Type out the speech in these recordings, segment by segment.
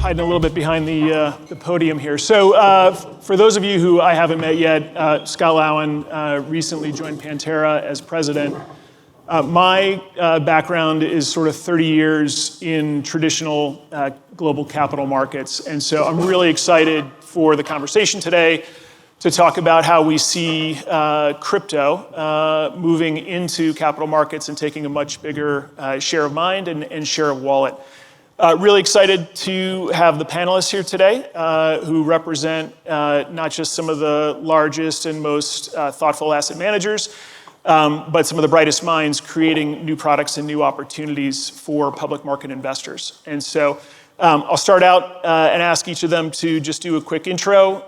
Hiding a little bit behind the podium here. So for those of you who I haven't met yet, Scott Lowen recently joined Pantera as president. My background is sort of 30 years in traditional global capital markets. And so I'm really excited for the conversation today to talk about how we see crypto moving into capital markets and taking a much bigger share of mind and share of wallet. Really excited to have the panelists here today who represent not just some of the largest and most thoughtful asset managers, but some of the brightest minds creating new products and new opportunities for public market investors. And so I'll start out and ask each of them to just do a quick intro.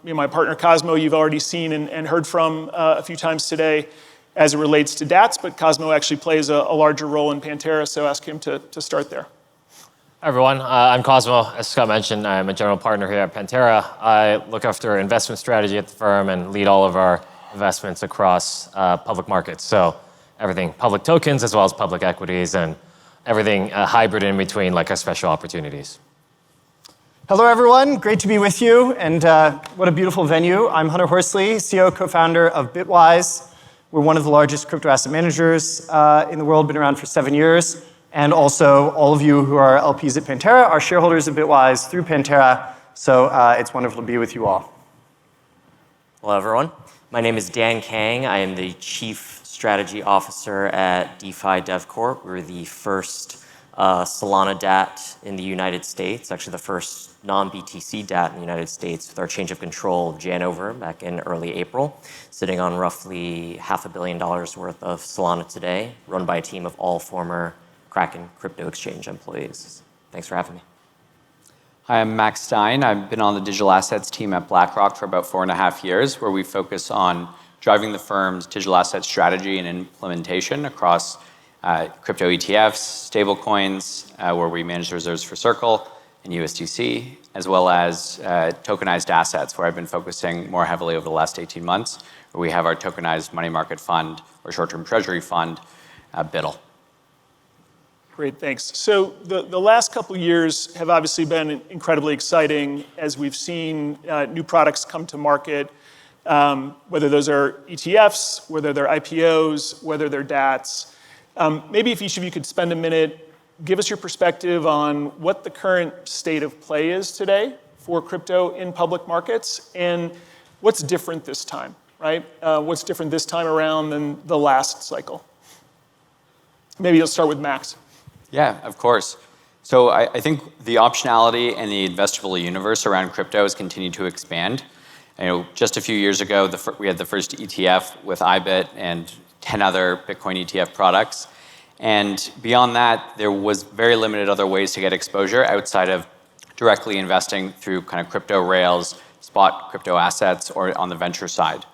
My partner Cosmo, you've already seen and heard from a few times today as it relates to DATs, but Cosmo actually plays a larger role in Pantera, so ask him to start there. Hi everyone, I'm Cosmo. As Scott mentioned, I'm a general partner here at Pantera. I look after investment strategy at the firm and lead all of our investments across public markets. So everything public tokens as well as public equities and everything hybrid in between like our special opportunities. Hello everyone, great to be with you and what a beautiful venue. I'm Hunter Horsley, CEO, co-founder of Bitwise. We're one of the largest crypto asset managers in the world, been around for 7 years. And also, all of you who are LPs at Pantera are shareholders of Bitwise through Pantera, so it's wonderful to be with you all. Hello, everyone. My name is Dan Kang. I am the Chief Strategy Officer at DeFi Development Corp. We're the first Solana DAT in the United States, actually the first non-BTC DAT in the United States with our change of control of Janover back in early April, sitting on roughly $500 million worth of Solana today, run by a team of all former Kraken crypto exchange employees. Thanks for having me. Hi, I'm Max Stein. I've been on the digital assets team at BlackRock for about 4.5 years, where we focus on driving the firm's digital asset strategy and implementation across crypto ETFs, stablecoins, where we manage the reserves for Circle and USDC, as well as tokenized assets, where I've been focusing more heavily over the last 18 months, where we have our tokenized money market fund or short-term treasury fund, BITL. Great, thanks. So the last couple of years have obviously been incredibly exciting as we've seen new products come to market, whether those are ETFs, whether they're IPOs, whether they're DATs. Maybe if each of you could spend a minute, give us your perspective on what the current state of play is today for crypto in public markets and what's different this time, right? What's different this time around than the last cycle? Maybe you'll start with Max. Yeah, of course. So I think the optionality and the investable universe around crypto has continued to expand. Just a few years ago, we had the first ETF with IBIT and 10 other Bitcoin ETF products. And beyond that, there was very limited other ways to get exposure outside of directly investing through kind of crypto rails, spot crypto assets, or on the venture side.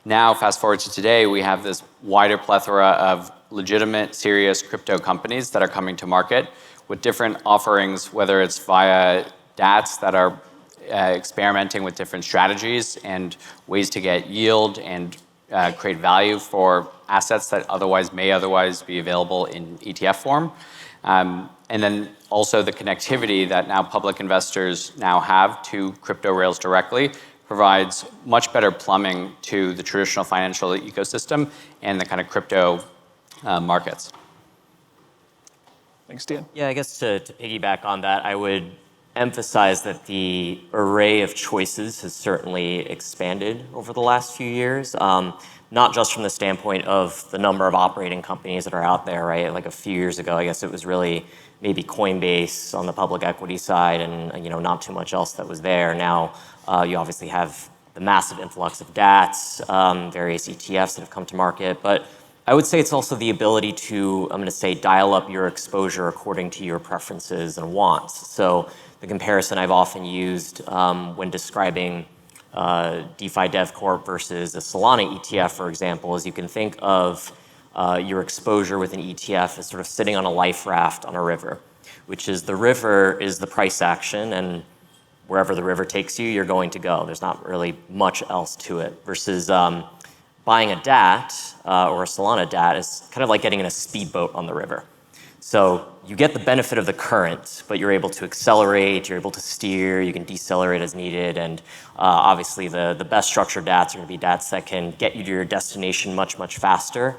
Now, fast forward to today, we have this wider plethora of legitimate, serious crypto companies that are coming to market with different offerings, whether it's via DATs that are experimenting with different strategies and ways to get yield and create value for assets that may otherwise be available in ETF form. And then also the connectivity that now public investors now have to crypto rails directly provides much better plumbing to the traditional financial ecosystem and the kind of crypto markets. Thanks, Dan. Yeah, I guess to piggyback on that, I would emphasize that the array of choices has certainly expanded over the last few years, not just from the standpoint of the number of operating companies that are out there, right? Like a few years ago, I guess it was really maybe Coinbase on the public equity side and not too much else that was there. Now you obviously have the massive influx of DATs, various ETFs that have come to market, but I would say it's also the ability to, I'm going to say, dial up your exposure according to your preferences and wants. So the comparison I've often used when describing DeFi Dev Corp versus a Solana ETF, for example, is you can think of your exposure with an ETF as sort of sitting on a life raft on a river, which is the river is the price action, and wherever the river takes you, you're going to go. There's not really much else to it. Versus buying a DAT or a Solana DAT is kind of like getting in a speedboat on the river. So you get the benefit of the current, but you're able to accelerate, you're able to steer, you can decelerate as needed, and obviously the best structured DATs are going to be DATs that can get you to your destination much, much faster,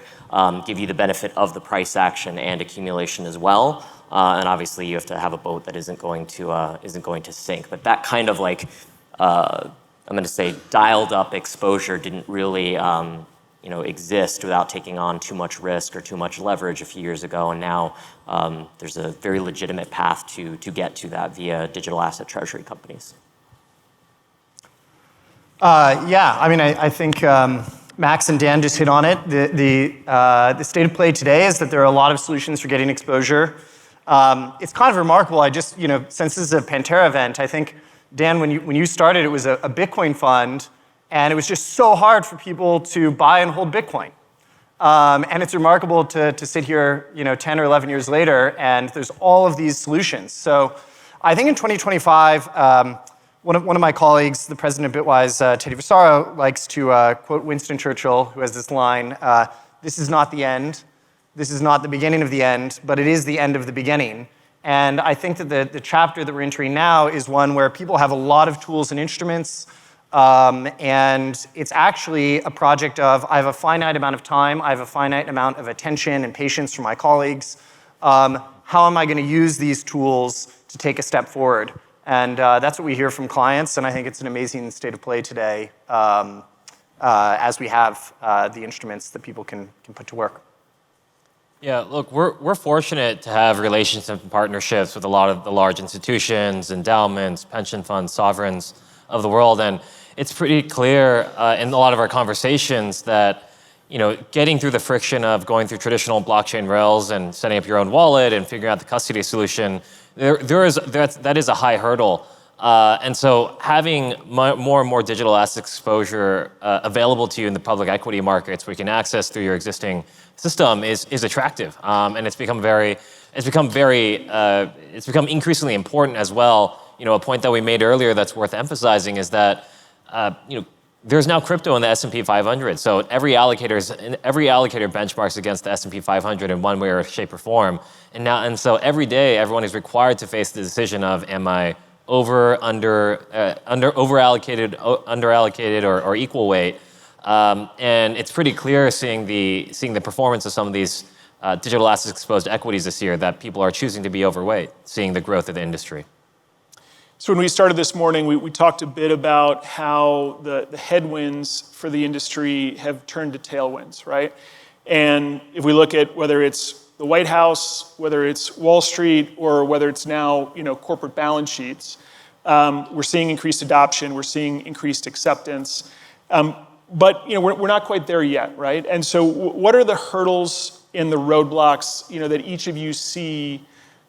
give you the benefit of the price action and accumulation as well, and obviously you have to have a boat that isn't going to sink. But that kind of like, I'm going to say dialed up exposure didn't really exist without taking on too much risk or too much leverage a few years ago, and now there's a very legitimate path to get to that via digital asset treasury companies. Yeah, I mean, I think Max and Dan just hit on it. The state of play today is that there are a lot of solutions for getting exposure. It's kind of remarkable. I just, since this is a Pantera event, I think, Dan, when you started, it was a Bitcoin fund, and it was just so hard for people to buy and hold Bitcoin. And it's remarkable to sit here, 10 or 11 years later, and there's all of these solutions. So I think in 2025, one of my colleagues, the president of Bitwise, Teddy Vasaro, likes to quote Winston Churchill, who has this line, "This is not the end. This is not the beginning of the end, but it is the end of the beginning." And I think that the chapter that we're entering now is one where people have a lot of tools and instruments, and it's actually a project of, I have a finite amount of time, I have a finite amount of attention and patience from my colleagues. How am I going to use these tools to take a step forward? And that's what we hear from clients, and I think it's an amazing state of play today as we have the instruments that people can put to work. Yeah, look, we're fortunate to have relationships and partnerships with a lot of the large institutions, endowments, pension funds, sovereigns of the world, and it's pretty clear in a lot of our conversations that getting through the friction of going through traditional blockchain rails and setting up your own wallet and figuring out the custody solution, that is a high hurdle. And so having more and more digital asset exposure available to you in the public equity markets where you can access through your existing system is attractive. And it's become increasingly important as well. A point that we made earlier that's worth emphasizing is that there's now crypto in the S&P 500. So every allocator benchmarks against the S&P 500 in one way or shape or form. And so every day, everyone is required to face the decision of, am I overallocated, underallocated, or equal weight? And it's pretty clear seeing the performance of some of these digital assets exposed equities this year that people are choosing to be overweight, seeing the growth of the industry. So when we started this morning, we talked a bit about how the headwinds for the industry have turned to tailwinds, right? And if we look at whether it's the White House, whether it's Wall Street, or whether it's now corporate balance sheets, we're seeing increased adoption, we're seeing increased acceptance, but we're not quite there yet, right? And so what are the hurdles in the roadblocks that each of you see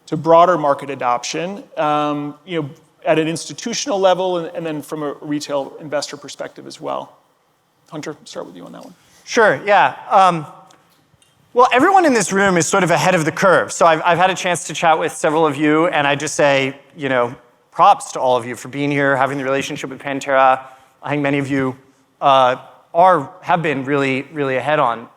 to broader market adoption? At an institutional level and then from a retail investor perspective as well. Hunter, start with you on that one. Sure, yeah. Well, everyone in this room is sort of ahead of the curve. So I've had a chance to chat with several of you, and I just say, props to all of you for being here, having the relationship with Pantera. I think many of you have been really, really ahead on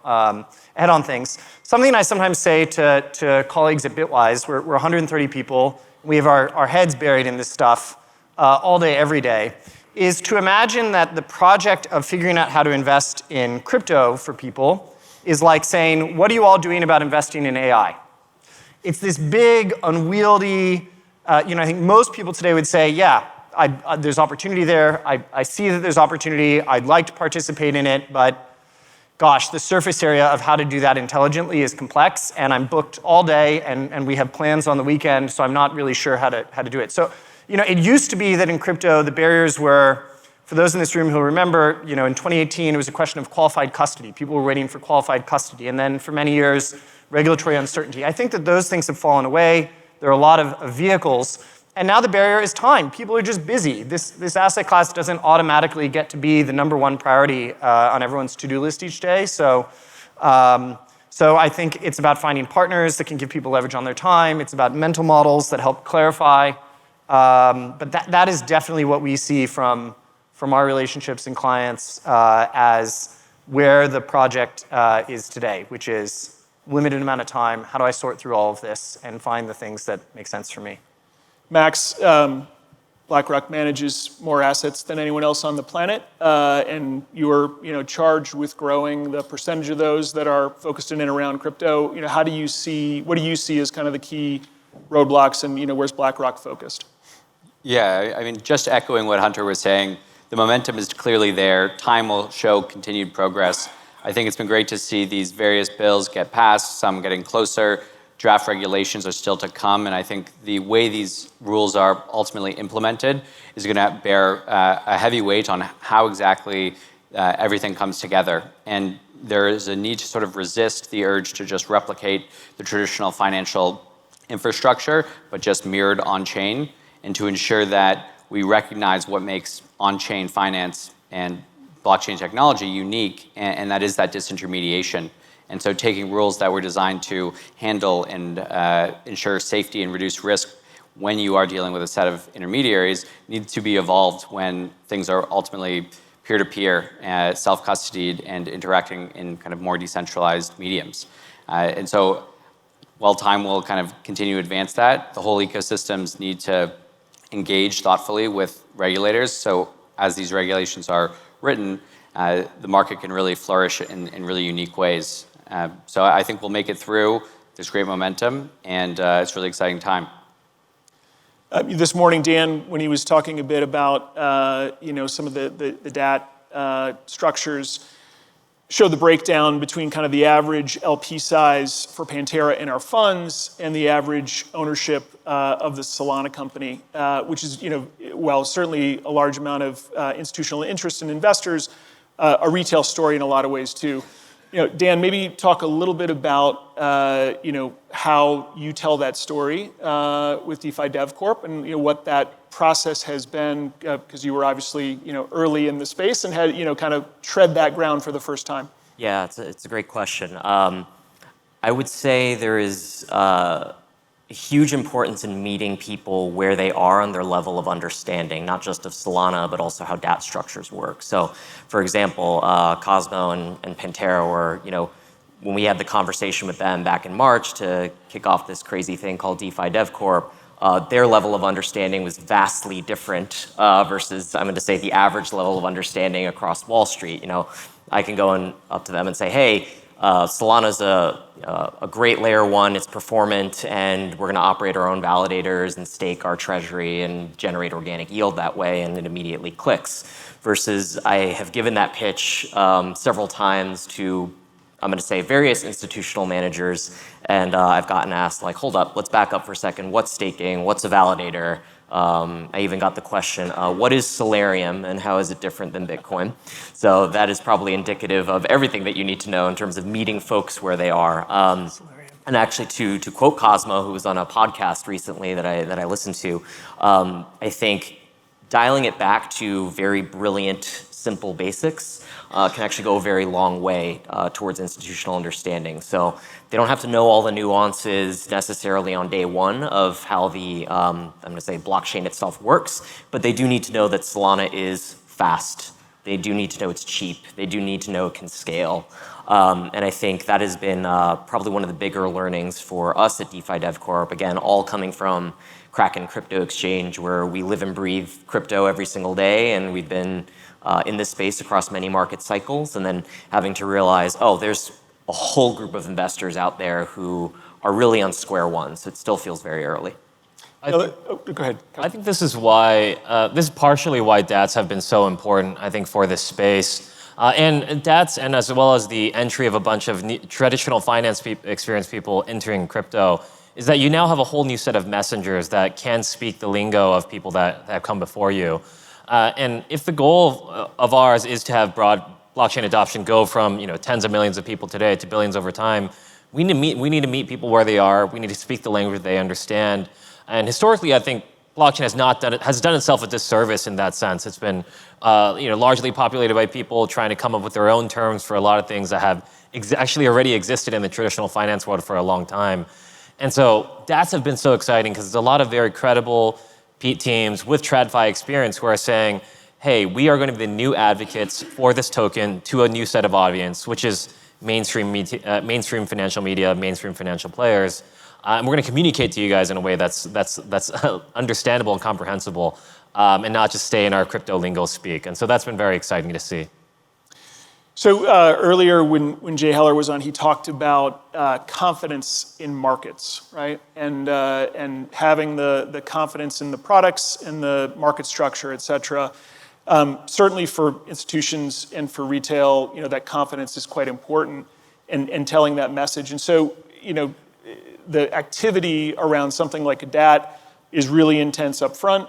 things. Something I sometimes say to colleagues at Bitwise, we're 130 people, we have our heads buried in this stuff all day, every day, is to imagine that the project of figuring out how to invest in crypto for people is like saying, what are you all doing about investing in AI? It's this big, unwieldy, I think most people today would say, yeah, there's opportunity there. I see that there's opportunity. I'd like to participate in it, but gosh, the surface area of how to do that intelligently is complex, and I'm booked all day, and we have plans on the weekend, so I'm not really sure how to do it. So, it used to be that in crypto, the barriers were, for those in this room who remember, in 2018, it was a question of qualified custody. People were waiting for qualified custody, and then for many years, regulatory uncertainty. I think that those things have fallen away. There are a lot of vehicles. And now the barrier is time. People are just busy. This asset class doesn't automatically get to be the number one priority on everyone's to-do list each day. So I think it's about finding partners that can give people leverage on their time. It's about mental models that help clarify But that is definitely what we see from our relationships and clients as where the project is today, which is limited amount of time. How do I sort through all of this and find the things that make sense for me? Max, BlackRock manages more assets than anyone else on the planet, and you're charged with growing the percentage of those that are focused in and around crypto. What do you see as kind of the key roadblocks, and where's BlackRock focused? Yeah, I mean, just echoing what Hunter was saying, the momentum is clearly there. Time will show continued progress. I think it's been great to see these various bills get passed, some getting closer. Draft regulations are still to come, and I think the way these rules are ultimately implemented is going to bear a heavy weight on how exactly everything comes together. And there is a need to sort of resist the urge to just replicate the traditional financial infrastructure, but just mirrored on-chain, and to ensure that we recognize what makes on-chain finance and blockchain technology unique, and that is that disintermediation. And so taking rules that were designed to handle and ensure safety and reduce risk when you are dealing with a set of intermediaries need to be evolved when things are ultimately peer-to-peer, self-custodied, and interacting in kind of more decentralized mediums. And so while time will kind of continue to advance that, the whole ecosystems need to engage thoughtfully with regulators. So as these regulations are written, the market can really flourish in really unique ways. So I think we'll make it through. There's great momentum, and it's a really exciting time. This morning, Dan, when he was talking a bit about some of the DAT structures, showed the breakdown between kind of the average LP size for Pantera in our funds and the average ownership of the Solana company, which is, well, certainly a large amount of institutional interest in investors, a retail story in a lot of ways too. Dan, maybe talk a little bit about how you tell that story with DeFi Dev Corp and what that process has been, because you were obviously early in the space and had kind of tread that ground for the first time. Yeah, it's a great question. I would say there is a huge importance in meeting people where they are on their level of understanding, not just of Solana, but also how DAT structures work. So, for example, Cosmo and Pantera were, when we had the conversation with them back in March to kick off this crazy thing called DeFi Dev Corp, their level of understanding was vastly different versus, I'm going to say, the average level of understanding across Wall Street. I can go up to them and say, hey, Solana's a great layer one, it's performant, and we're going to operate our own validators and stake our treasury and generate organic yield that way, and it immediately clicks. Versus I have given that pitch several times to, I'm going to say, various institutional managers, and I've gotten asked, like, hold up, let's back up for a second. What's staking? What's a validator? I even got the question, what is Solarium and how is it different than Bitcoin? So that is probably indicative of everything that you need to know in terms of meeting folks where they are. And actually, to quote Cosmo, who was on a podcast recently that I listened to, I think dialing it back to very brilliant, simple basics can actually go a very long way towards institutional understanding. So they don't have to know all the nuances necessarily on day one of how the, I'm going to say, blockchain itself works, but they do need to know that Solana is fast. They do need to know it's cheap. They do need to know it can scale. And I think that has been probably one of the bigger learnings for us at DeFi Dev Corp. Again, all coming from Kraken Crypto Exchange, where we live and breathe crypto every single day, and we've been in this space across many market cycles, and then having to realize, oh, there's a whole group of investors out there who are really on square one, so it still feels very early. Go ahead. I think this is why, this is partially why DATs have been so important, I think, for this space. And DATs, and as well as the entry of a bunch of traditional finance experienced people entering crypto, is that you now have a whole new set of messengers that can speak the lingo of people that have come before you. And if the goal of ours is to have broad blockchain adoption go from tens of millions of people today to billions over time, we need to meet people where they are. We need to speak the language they understand. And historically, I think blockchain has done itself a disservice in that sense. It's been largely populated by people trying to come up with their own terms for a lot of things that have actually already existed in the traditional finance world for a long time. And so DATs have been so exciting because there's a lot of very credible Pete teams with TradFi experience who are saying, hey, we are going to be the new advocates for this token to a new set of audience, which is mainstream financial media, mainstream financial players. And we're going to communicate to you guys in a way that's understandable and comprehensible, and not just stay in our crypto lingo speak. And so that's been very exciting to see. So earlier when Jay Heller was on, he talked about confidence in markets, right? And having the confidence in the products and the market structure, et cetera. Certainly for institutions and for retail, that confidence is quite important in telling that message. And so, the activity around something like a DAT is really intense up front,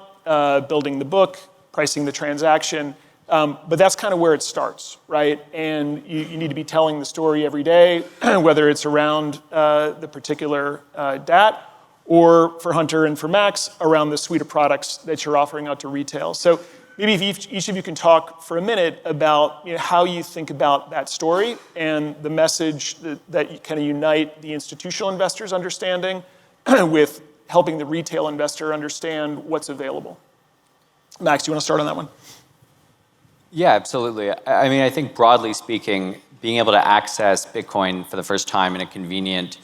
building the book, pricing the transaction. But that's kind of where it starts, right? And you need to be telling the story every day, whether it's around the particular DAT or for Hunter and for Max around the suite of products that you're offering out to retail. So maybe if each of you can talk for a minute about how you think about that story and the message that you kind of unite the institutional investors' understanding with helping the retail investor understand what's available. Max, do you want to start on that one? Yeah, absolutely. I mean, I think broadly speaking, being able to access Bitcoin for the first time in a convenient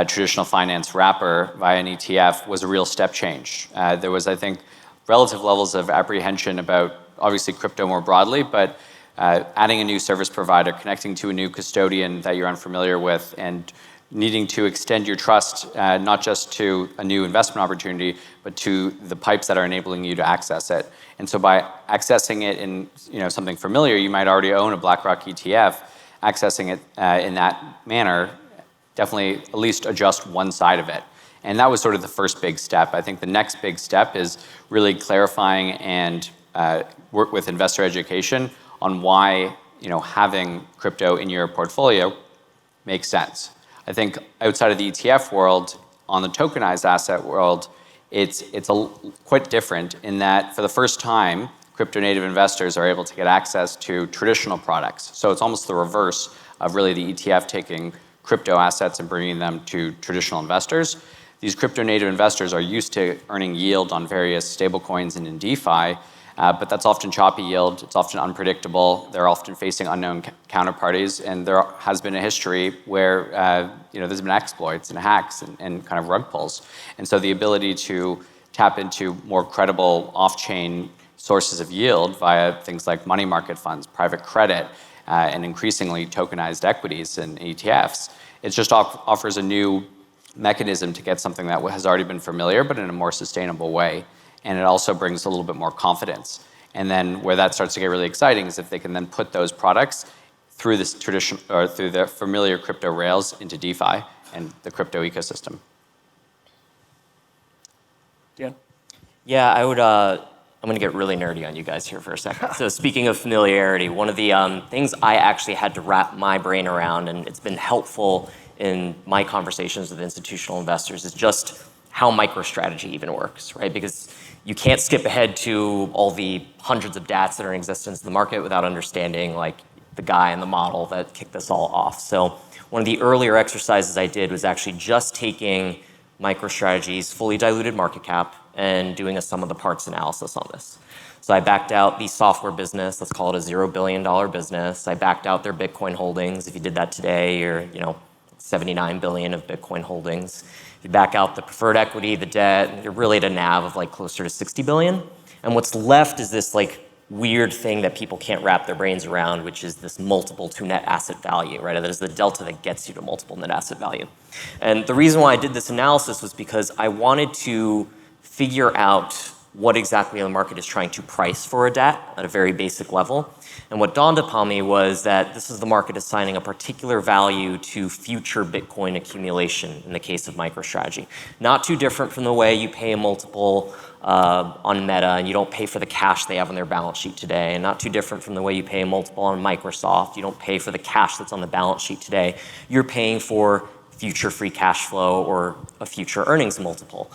traditional finance wrapper via an ETF was a real step change. There was, I think, relative levels of apprehension about obviously crypto more broadly, but adding a new service provider, connecting to a new custodian that you're unfamiliar with, and needing to extend your trust not just to a new investment opportunity, but to the pipes that are enabling you to access it. And so by accessing it in something familiar, you might already own a BlackRock ETF. Accessing it in that manner definitely at least adjust one side of it. And that was sort of the first big step. I think the next big step is really clarifying and work with investor education on why having crypto in your portfolio makes sense. I think outside of the ETF world, on the tokenized asset world, it's quite different in that for the first time, crypto native investors are able to get access to traditional products. So it's almost the reverse of really the ETF taking crypto assets and bringing them to traditional investors. These crypto native investors are used to earning yield on various stablecoins and in DeFi, but that's often choppy yield, it's often unpredictable, they're often facing unknown counterparties, and there has been a history where there's been exploits and hacks and kind of rug pulls. And so the ability to tap into more credible off-chain sources of yield via things like money market funds, private credit, and increasingly tokenized equities and ETFs, it just offers a new mechanism to get something that has already been familiar, but in a more sustainable way. And it also brings a little bit more confidence. And then where that starts to get really exciting is if they can then put those products through this tradition or through the familiar crypto rails into DeFi and the crypto ecosystem. Dan? Yeah, I would. I'm going to get really nerdy on you guys here for a second. So speaking of familiarity, one of the things I actually had to wrap my brain around, and it's been helpful in my conversations with institutional investors, is just how MicroStrategy even works, right? Because you can't skip ahead to all the hundreds of DATs that are in existence in the market without understanding like the guy and the model that kicked this all off. So one of the earlier exercises I did was actually just taking MicroStrategy's fully diluted market cap and doing a sum of the parts analysis on this. So I backed out the software business, let's call it a $0 billion business. I backed out their Bitcoin holdings. If you did that today, you're 79 billion of Bitcoin holdings. If you back out the preferred equity, the debt, you're really at a NAV of like closer to 60 billion. And what's left is this like weird thing that people can't wrap their brains around, which is this multiple to net asset value, right? That is the delta that gets you to multiple net asset value. And the reason why I did this analysis was because I wanted to figure out what exactly the market is trying to price for a DAT at a very basic level. And what dawned upon me was that this is the market assigning a particular value to future Bitcoin accumulation in the case of MicroStrategy. Not too different from the way you pay a multiple on Meta and you don't pay for the cash they have on their balance sheet today. And not too different from the way you pay a multiple on Microsoft. You don't pay for the cash that's on the balance sheet today. You're paying for future free cash flow or a future earnings multiple.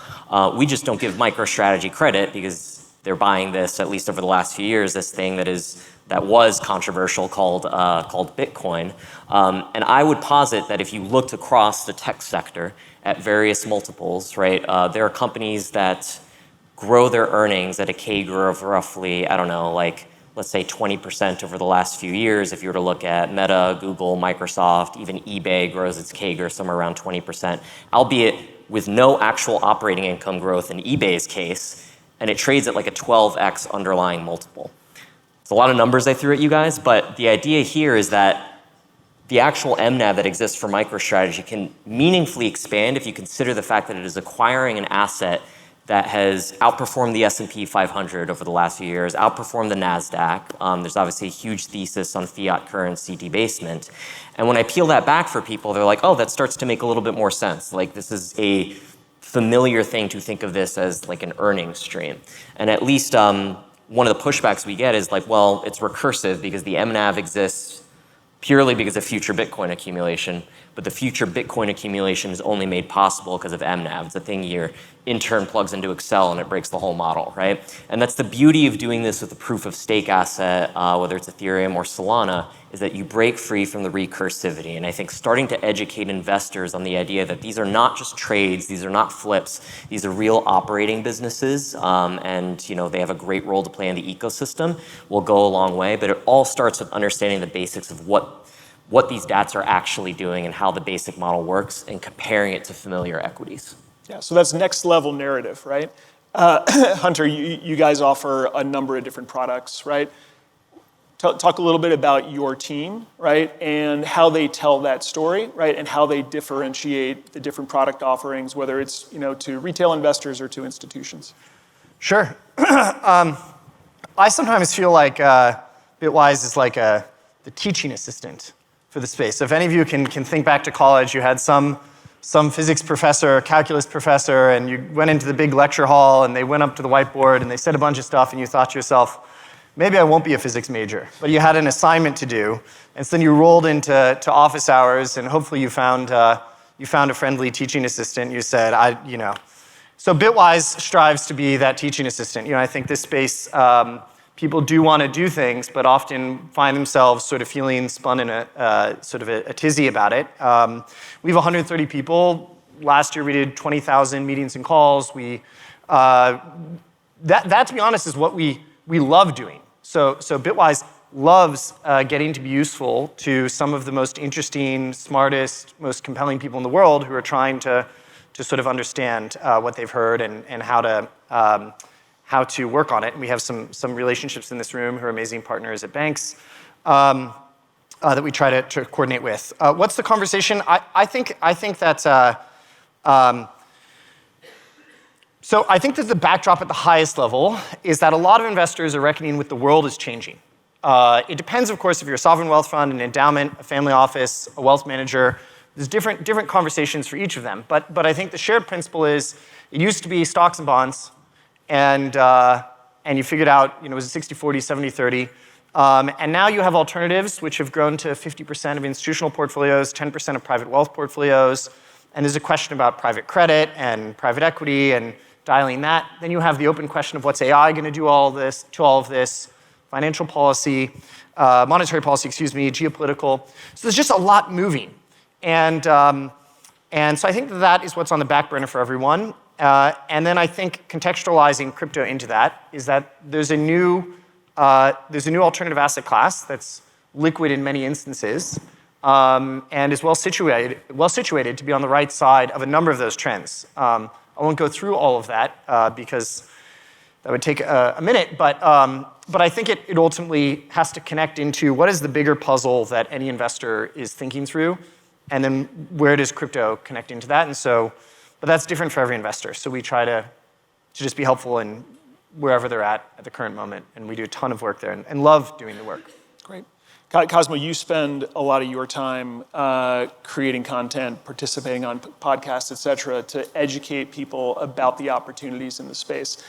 We just don't give MicroStrategy credit because they're buying this, at least over the last few years, this thing that was controversial called Bitcoin. And I would posit that if you looked across the tech sector at various multiples, right, there are companies that grow their earnings at a CAGR of roughly, I don't know, like let's say 20% over the last few years. If you were to look at Meta, Google, Microsoft, even eBay grows its CAGR somewhere around 20%, albeit with no actual operating income growth in eBay's case, and it trades at like a 12x underlying multiple. It's a lot of numbers I threw at you guys, but the idea here is that the actual MNAV that exists for MicroStrategy can meaningfully expand if you consider the fact that it is acquiring an asset that has outperformed the S&P 500 over the last few years, outperformed the Nasdaq. There's obviously a huge thesis on fiat currency debasement. And when I peel that back for people, they're like, oh, that starts to make a little bit more sense. Like this is a familiar thing to think of this as like an earnings stream. And at least one of the pushbacks we get is like, well, it's recursive because the MNAV exists purely because of future Bitcoin accumulation, but the future Bitcoin accumulation is only made possible because of MNAV. It's a thing your intern plugs into Excel and it breaks the whole model, right? And that's the beauty of doing this with a proof of stake asset, whether it's Ethereum or Solana, is that you break free from the recursivity. And I think starting to educate investors on the idea that these are not just trades, these are not flips, these are real operating businesses, and they have a great role to play in the ecosystem will go a long way. But it all starts with understanding the basics of what these DATs are actually doing and how the basic model works and comparing it to familiar equities. Yeah, so that's next level narrative, right? Hunter, you guys offer a number of different products, right? Talk a little bit about your team, right? And how they tell that story, right? And how they differentiate the different product offerings, whether it's to retail investors or to institutions. Sure. I sometimes feel like Bitwise is like the teaching assistant for the space. So if any of you can think back to college, you had some physics professor, calculus professor, and you went into the big lecture hall and they went up to the whiteboard and they said a bunch of stuff and you thought to yourself, maybe I won't be a physics major. But you had an assignment to do, and so then you rolled into office hours and hopefully you found a friendly teaching assistant. You said, So Bitwise strives to be that teaching assistant. I think this space, people do want to do things, but often find themselves sort of feeling spun in a sort of a tizzy about it. We have 130 people. Last year we did 20,000 meetings and calls. That to be honest, is what we love doing. So Bitwise loves getting to be useful to some of the most interesting, smartest, most compelling people in the world who are trying to sort of understand what they've heard and how to work on it. And we have some relationships in this room who are amazing partners at banks that we try to coordinate with. What's the conversation? I think that So I think that the backdrop at the highest level is that a lot of investors are reckoning with the world is changing. It depends, of course, if you're a sovereign wealth fund, an endowment, a family office, a wealth manager. There's different conversations for each of them. But I think the shared principle is it used to be stocks and bonds, and you figured out it was a 60-40, 70-30. And now you have alternatives, which have grown to 50% of institutional portfolios, 10% of private wealth portfolios. And there's a question about private credit and private equity and dialing that. Then you have the open question of what's AI going to do all of this, financial policy, monetary policy, geopolitical. So there's just a lot moving. And so I think that is what's on the back burner for everyone. And then I think contextualizing crypto into that is that there's a new alternative asset class that's liquid in many instances, and is well situated to be on the right side of a number of those trends. I won't go through all of that because that would take a minute, but I think it ultimately has to connect into what is the bigger puzzle that any investor is thinking through, and then where does crypto connect into that? But that's different for every investor. So we try to just be helpful in wherever they're at the current moment, and we do a ton of work there and love doing the work. Great. Cosmo, you spend a lot of your time creating content, participating on podcasts, et cetera, to educate people about the opportunities in the space.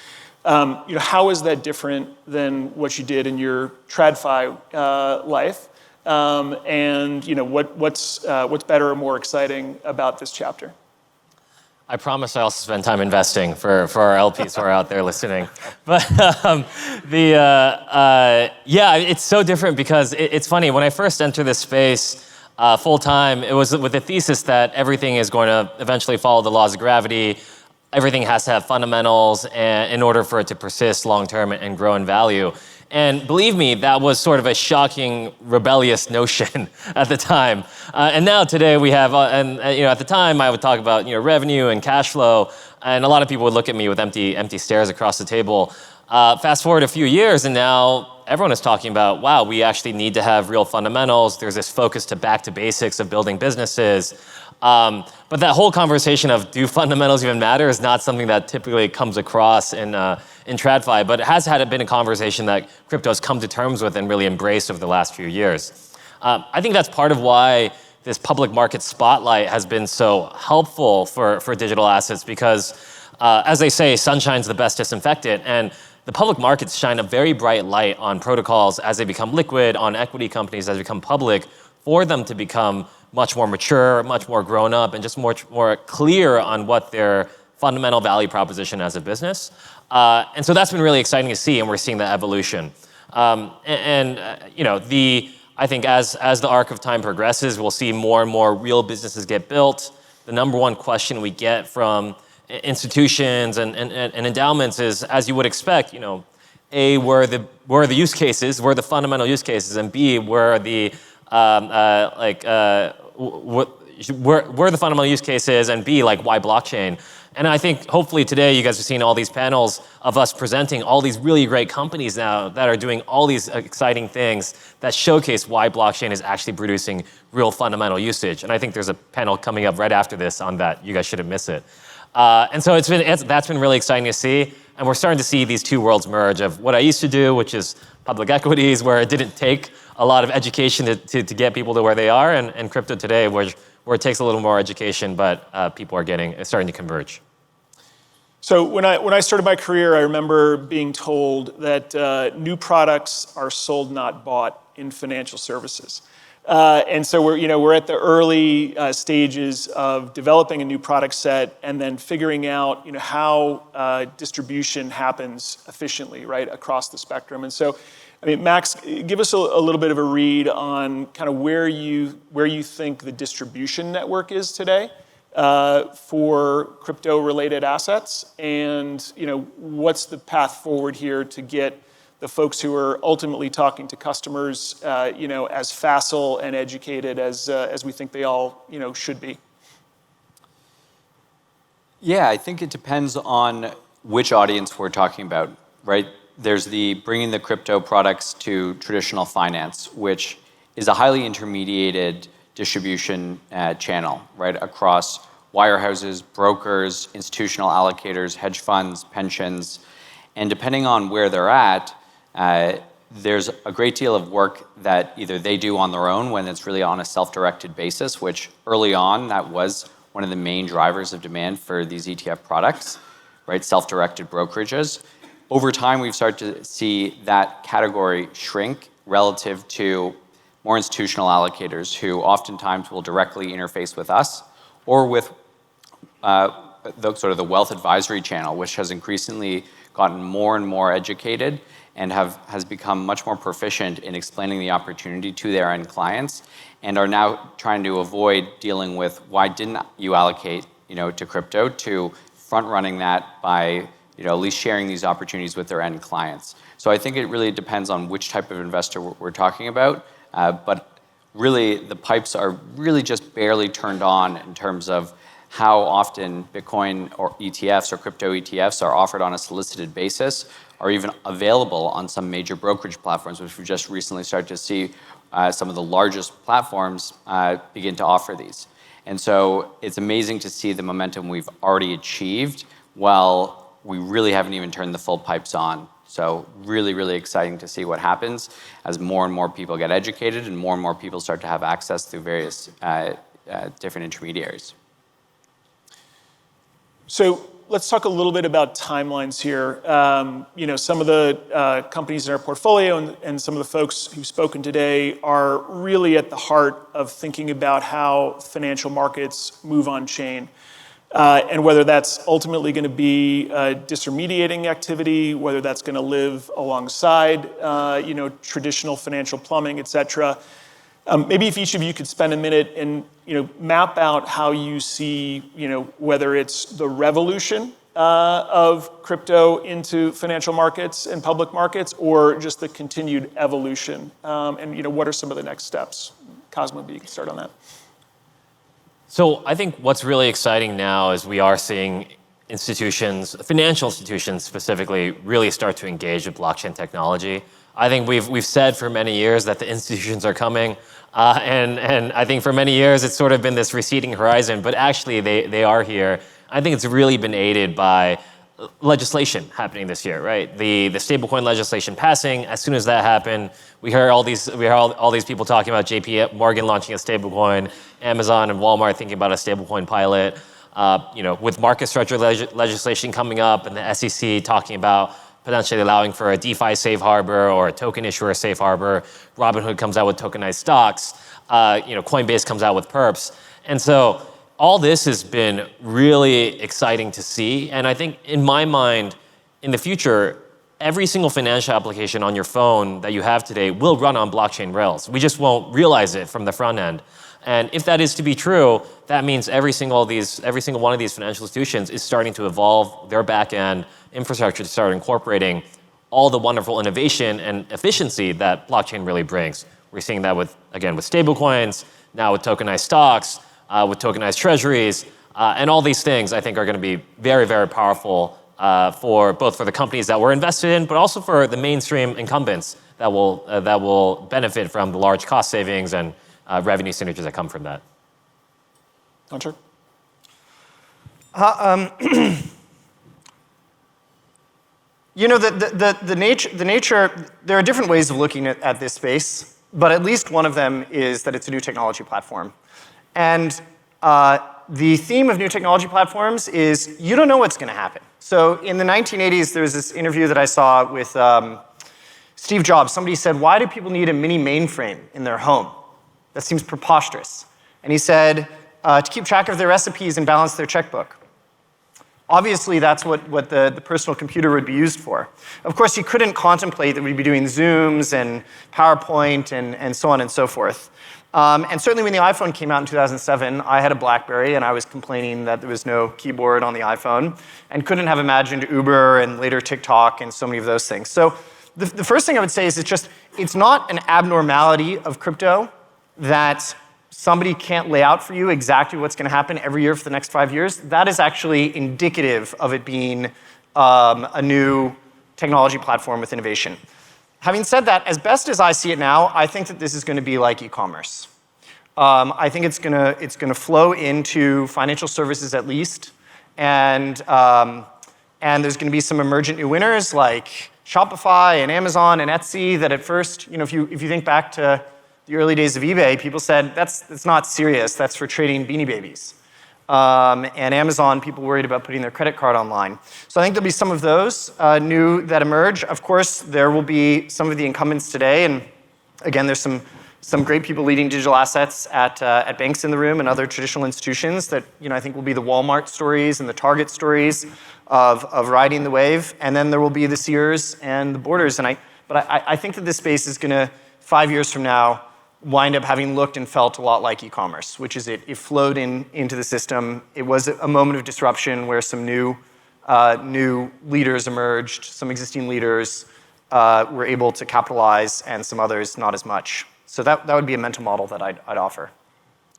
How is that different than what you did in your TradFi life? And what's better or more exciting about this chapter? I promise I also spend time investing for our LPs who are out there listening. But it's so different because it's funny. When I first entered this space full time, it was with the thesis that everything is going to eventually follow the laws of gravity. everything has to have fundamentals and in order for it to persist long term and grow in value. And believe me, that was sort of a shocking, rebellious notion at the time. And now today we have, at the time I would talk about revenue and cash flow, and a lot of people would look at me with empty stares across the table. Fast forward a few years, and now everyone is talking about, wow, we actually need to have real fundamentals. There's this focus to back to basics of building businesses. But that whole conversation of do fundamentals even matter is not something that typically comes across in TradFi, but it has been a conversation that crypto has come to terms with and really embraced over the last few years. I think that's part of why this public market spotlight has been so helpful for digital assets because, as they say, sunshine's the best disinfectant, and the public markets shine a very bright light on protocols as they become liquid, on equity companies as they become public, for them to become much more mature, much more grown up, and just more clear on what their fundamental value proposition as a business. And so that's been really exciting to see, and we're seeing that evolution. I think as the arc of time progresses, we'll see more and more real businesses get built. The number one question we get from institutions and endowments is, as you would expect, A, where are the use cases, where are the fundamental use cases, and B, where are the where are the fundamental use cases, and B, like why blockchain? And I think hopefully today you guys have seen all these panels of us presenting all these really great companies now that are doing all these exciting things that showcase why blockchain is actually producing real fundamental usage. And I think there's a panel coming up right after this on that. You guys shouldn't miss it. And so that's been really exciting to see. And we're starting to see these two worlds merge of what I used to do, which is public equities, where it didn't take a lot of education to get people to where they are, and crypto today, where it takes a little more education, but people are starting to converge. So when I started my career, I remember being told that new products are sold, not bought in financial services. And so we're at the early stages of developing a new product set and then figuring out how distribution happens efficiently, right, across the spectrum. And so, Max, give us a little bit of a read on kind of where you think the distribution network is today for crypto-related assets, and what's the path forward here to get the folks who are ultimately talking to customers, as facile and educated as we think they all, should be. Yeah, I think it depends on which audience we're talking about, right? There's the bringing the crypto products to traditional finance, which is a highly intermediated distribution channel, right, across wirehouses, brokers, institutional allocators, hedge funds, pensions, and depending on where they're at, there's a great deal of work that either they do on their own when it's really on a self-directed basis, which early on, that was one of the main drivers of demand for these ETF products, right? Self-directed brokerages. Over time, we've started to see that category shrink relative to more institutional allocators who oftentimes will directly interface with us or with the wealth advisory channel, which has increasingly gotten more and more educated and has become much more proficient in explaining the opportunity to their end clients, and are now trying to avoid dealing with why didn't you allocate, to crypto, to front running that by, at least sharing these opportunities with their end clients. So I think it really depends on which type of investor we're talking about, but really the pipes are really just barely turned on in terms of how often Bitcoin or ETFs or crypto ETFs are offered on a solicited basis, are even available on some major brokerage platforms, which we just recently started to see some of the largest platforms begin to offer these. And so it's amazing to see the momentum we've already achieved while we really haven't even turned the full pipes on. So really, really exciting to see what happens as more and more people get educated and more people start to have access through various different intermediaries. So let's talk a little bit about timelines here. Some of the companies in our portfolio and some of the folks who've spoken today are really at the heart of thinking about how financial markets move on chain. And whether that's ultimately going to be disintermediating activity, whether that's going to live alongside, traditional financial plumbing, et cetera. Maybe if each of you could spend a minute and map out how you see whether it's the revolution of crypto into financial markets and public markets, or just the continued evolution, and what are some of the next steps? Cosmo, maybe you can start on that. So I think what's really exciting now is we are seeing institutions, financial institutions specifically, really start to engage with blockchain technology. I think we've said for many years that the institutions are coming, and I think for many years it's sort of been this receding horizon, but actually they are here. I think it's really been aided by legislation happening this year, right? The stablecoin legislation passing. As soon as that happened, we heard all these people talking about JP Morgan launching a stablecoin, Amazon and Walmart thinking about a stablecoin pilot. With market structure legislation coming up, and the SEC talking about potentially allowing for a DeFi safe harbor or a token issuer safe harbor. Robinhood comes out with tokenized stocks. Coinbase comes out with perps, and so all this has been really exciting to see. And I think in my mind, in the future, every single financial application on your phone that you have today will run on blockchain rails. We just won't realize it from the front end. And if that is to be true, that means every single one of these financial institutions is starting to evolve their back end infrastructure to start incorporating all the wonderful innovation and efficiency that blockchain really brings. We're seeing that with stablecoins, now with tokenized stocks, with tokenized treasuries, and all these things I think are going to be very, very powerful for the companies that we're invested in, but also for the mainstream incumbents that will benefit from the large cost savings and revenue synergies that come from that. Hunter? The nature, there are different ways of looking at this space, but at least one of them is that it's a new technology platform. And the theme of new technology platforms is you don't know what's going to happen. So in the 1980s, there was this interview that I saw with Steve Jobs. Somebody said, why do people need a mini mainframe in their home? That seems preposterous. And he said, to keep track of their recipes and balance their checkbook. Obviously, that's what the personal computer would be used for. Of course, he couldn't contemplate that we'd be doing Zooms and PowerPoint and so on and so forth. And certainly when the iPhone came out in 2007, I had a BlackBerry, and I was complaining that there was no keyboard on the iPhone, and couldn't have imagined Uber and later TikTok and so many of those things. So the first thing I would say is it's not an abnormality of crypto that somebody can't lay out for you exactly what's going to happen every year for the next 5 years. That is actually indicative of it being a new technology platform with innovation. Having said that, as best as I see it now, I think that this is going to be like e-commerce. I think it's going to flow into financial services at least, and there's going to be some emergent new winners like Shopify and Amazon and Etsy that at first, if you think back to the early days of eBay, people said, that's not serious, that's for trading Beanie Babies. And Amazon, people worried about putting their credit card online. So I think there'll be some of those new that emerge. Of course, there will be some of the incumbents today, and again, there's some great people leading digital assets at banks in the room and other traditional institutions that I think will be the Walmart stories and the Target stories of riding the wave. And then there will be the Sears and the Borders. But I think that this space is going to, 5 years from now, wind up having looked and felt a lot like e-commerce, which is it flowed into the system. It was a moment of disruption where some new leaders emerged, some existing leaders were able to capitalize, and some others not as much. So that would be a mental model that I'd offer.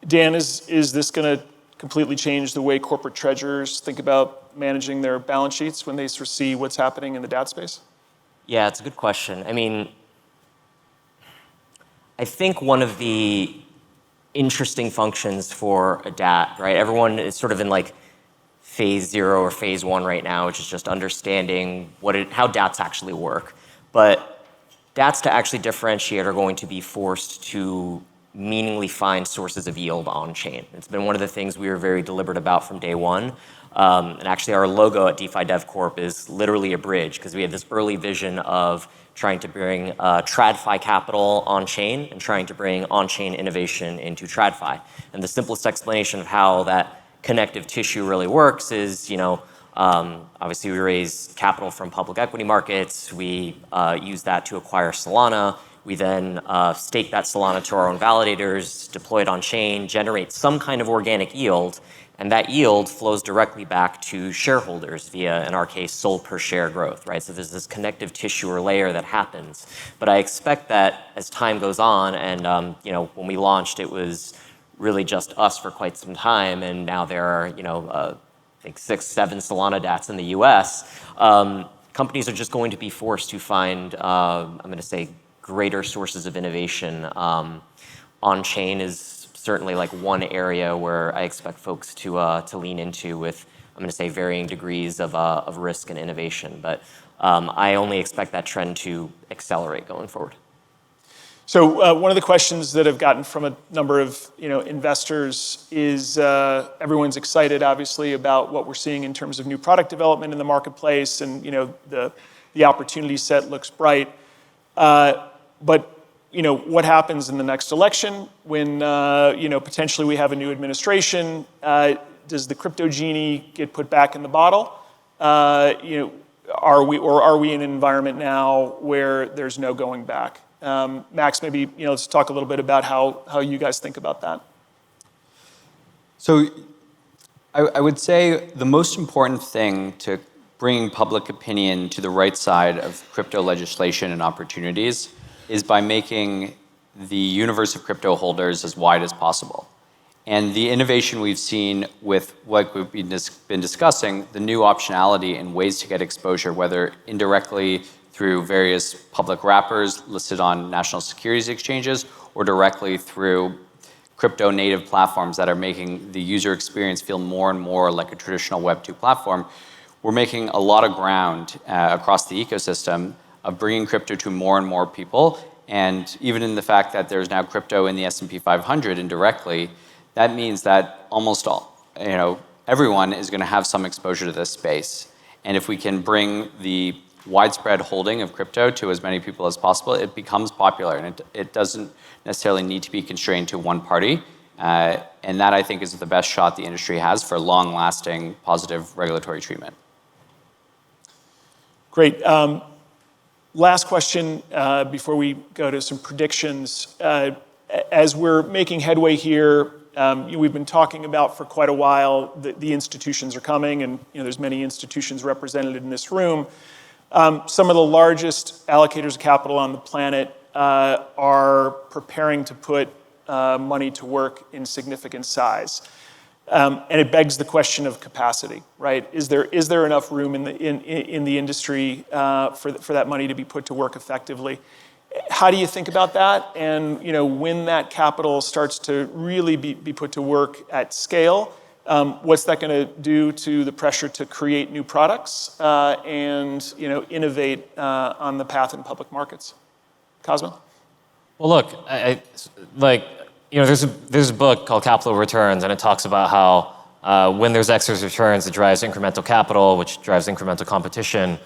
Dan, is this going to completely change the way corporate treasurers think about managing their balance sheets when they sort of see what's happening in the DAT space? Yeah, it's a good question. I think one of the interesting functions for a DAT, right? Everyone is sort of in like phase 0 or phase 1 right now, which is just understanding how DATs actually work. But DATs to actually differentiate are going to be forced to meaningfully find sources of yield on chain. It's been one of the things we were very deliberate about from day one. And actually our logo at DeFi Dev Corp is literally a bridge, because we had this early vision of trying to bring TradFi capital on-chain and trying to bring on-chain innovation into TradFi. And the simplest explanation of how that connective tissue really works is, obviously we raise capital from public equity markets. We use that to acquire Solana. We then stake that Solana to our own validators, deploy it on chain, generate some kind of organic yield, and that yield flows directly back to shareholders via, in our case, SOL per share growth, right? So there's this connective tissue or layer that happens. But I expect that as time goes on, and when we launched, it was really just us for quite some time, and now there are, I think 6, 7 Solana DATs in the US. Companies are just going to be forced to find, I'm going to say, greater sources of innovation. On-chain is certainly like one area where I expect folks to lean into with, I'm going to say, varying degrees of risk and innovation. But I only expect that trend to accelerate going forward. So one of the questions that I've gotten from a number of investors is everyone's excited, obviously, about what we're seeing in terms of new product development in the marketplace, and the opportunity set looks bright. But what happens in the next election when potentially we have a new administration? Does the crypto genie get put back in the bottle? Are we in an environment now where there's no going back? Max, maybe let's talk a little bit about how you guys think about that. So I would say the most important thing to bringing public opinion to the right side of crypto legislation and opportunities is by making the universe of crypto holders as wide as possible. And the innovation we've seen with what we've been discussing, the new optionality and ways to get exposure, whether indirectly through various public wrappers listed on national securities exchanges or directly through crypto native platforms that are making the user experience feel more and more like a traditional Web2 platform, we're making a lot of ground across the ecosystem of bringing crypto to more and more people. And even in the fact that there's now crypto in the S&P 500 indirectly, that means that almost everyone is going to have some exposure to this space. And if we can bring the widespread holding of crypto to as many people as possible, it becomes popular, and it doesn't necessarily need to be constrained to one party. And that, I think, is the best shot the industry has for long-lasting positive regulatory treatment. Great. Last question before we go to some predictions. As we're making headway here, we've been talking about for quite a while the institutions are coming, and there's many institutions represented in this room. Some of the largest allocators of capital on the planet are preparing to put money to work in significant size. And it begs the question of capacity, right? Is there enough room in the industry for that money to be put to work effectively? How do you think about that? And when that capital starts to really be put to work at scale, what's that going to do to the pressure to create new products and innovate on the path in public markets? Cosmo? Well, look, there's a book called Capital Returns, and it talks about how when there's excess returns, it drives incremental capital, which drives incremental competition.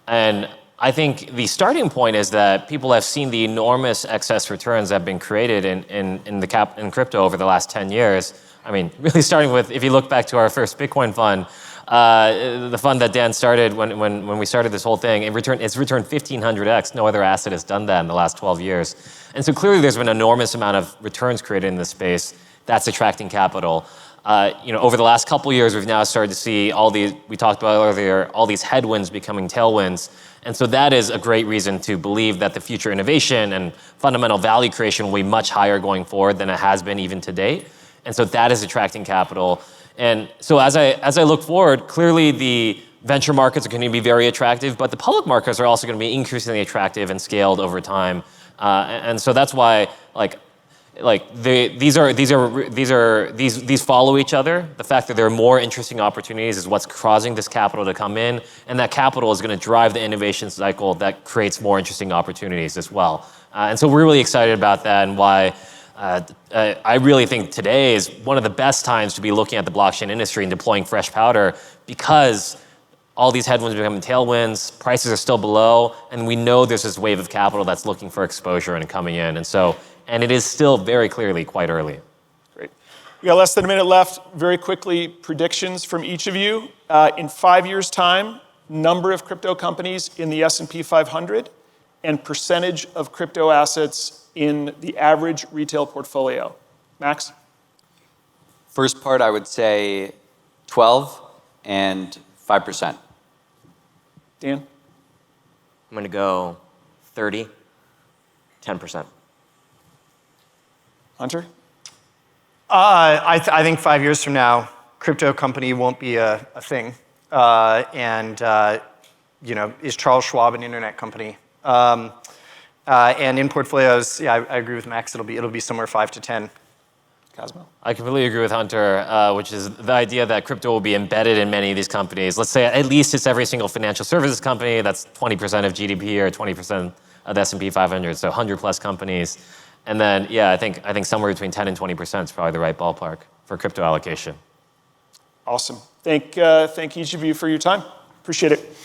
And I think the starting point is that people have seen the enormous excess returns that have been created in crypto over the last 10 years. I mean, really starting with, if you look back to our first Bitcoin fund, the fund that Dan started when we started this whole thing, it's returned 1,500x. No other asset has done that in the last 12 years. And so clearly there's been an enormous amount of returns created in this space that's attracting capital. Over the last couple of years, we've now started to see we talked about earlier, all these headwinds becoming tailwinds. And so that is a great reason to believe that the future innovation and fundamental value creation will be much higher going forward than it has been even to date. And so that is attracting capital. And so as I look forward, clearly the venture markets are going to be very attractive, but the public markets are also going to be increasingly attractive and scaled over time. And so that's why these follow each other. The fact that there are more interesting opportunities is what's causing this capital to come in, and that capital is going to drive the innovation cycle that creates more interesting opportunities as well. And so we're really excited about that, and why I really think today is one of the best times to be looking at the blockchain industry and deploying fresh powder, because all these headwinds are becoming tailwinds, prices are still below, and we know there's this wave of capital that's looking for exposure and coming in. And it is still very clearly quite early. Great. We got less than a minute left. Very quickly, predictions from each of you. In 5 years' time, number of crypto companies in the S&P 500 and percentage of crypto assets in the average retail portfolio. Max? First part, I would say 12 and 5%. Dan? I'm going to go 30, 10%. Hunter? I think 5 years from now, crypto company won't be a thing. Is Charles Schwab an internet company? And in portfolios, yeah, I agree with Max. It'll be somewhere 5 to 10. Cosmo? I completely agree with Hunter, which is the idea that crypto will be embedded in many of these companies. Let's say at least it's every single financial services company. That's 20% of GDP or 20% of the S&P 500, so 100 plus companies. And then, yeah, I think somewhere between 10 and 20% is probably the right ballpark for crypto allocation. Awesome. Thank each of you for your time. Appreciate it.